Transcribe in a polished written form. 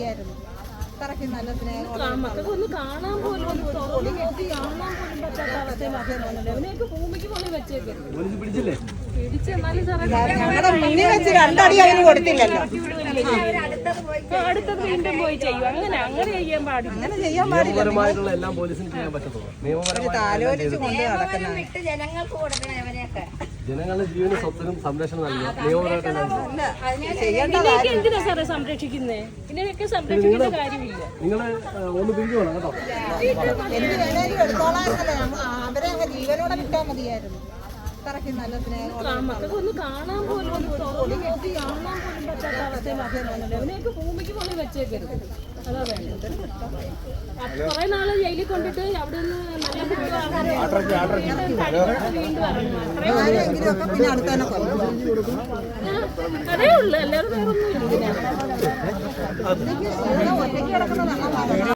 മതിയായിരുന്നു. അത്രയ്ക്ക് നല്ല സ്നേഹം. മക്കൾക്കൊന്ന് കാണാൻ പോലും കാണാൻ പോലും പറ്റാത്ത അവസ്ഥയിലാക്കുന്നുണ്ട്. അവനെയൊക്കെ ഭൂമിക്ക് പോലെ വെച്ചേക്കരുത്. പിടിച്ചെന്നാലും ഞങ്ങളുടെ മുന്നിൽ വെച്ച് 2 അടി അതിന് കൊടുത്തില്ലല്ലോ. അടുത്തത് വീണ്ടും പോയി ചെയ്യും. അങ്ങനെ ചെയ്യാൻ പാടില്ല. അങ്ങനെ ചെയ്യാൻ പാടില്ല. എല്ലാം പോലീസിന് ചെയ്യാൻ പറ്റത്തുള്ളൂ. താലോലിച്ച് കൊണ്ട് നടക്കുന്ന ജനങ്ങൾക്ക് കൊടുക്കണം അവരെയൊക്കെ. ജനങ്ങളുടെ ജീവനും സ്വത്തിനും സംരക്ഷണം നൽകുക നിയമപരമായിട്ട്. എന്തിനാ സാറേ സംരക്ഷിക്കുന്നേ? ഇതിനെയൊക്കെ സംരക്ഷിക്കേണ്ട കാര്യമില്ല. നിങ്ങള് ഒന്ന് പിരിഞ്ഞു വേണം കേട്ടോ. എന്ത് വേണേലും എടുത്തോളായിരുന്നല്ലോ. അവരെ അങ്ങ് ജീവനോടെ വിട്ടാൽ മതിയായിരുന്നു. അത്രയ്ക്ക് നല്ല സ്നേഹം. മക്കൾക്കൊന്ന് കാണാൻ പോലും കാണാൻ പോലും പറ്റാത്ത അവസ്ഥയിലാക്കുന്നുണ്ട്. അവനെയൊക്കെ ഭൂമിക്ക് പോലെ വെച്ചേക്കരുത്. അതാ വേണ്ടത്. കുറെ നാള് ജയിലിൽ കൊണ്ടിട്ട് അവിടെ നിന്ന് നല്ല വീണ്ടും ആരെങ്കിലും പിന്നെ അടുത്തന്നെ അതേ ഉള്ളു. അല്ലാതെ വേറൊന്നും ഇല്ല. ഒറ്റയ്ക്ക് കിടക്കുന്നത്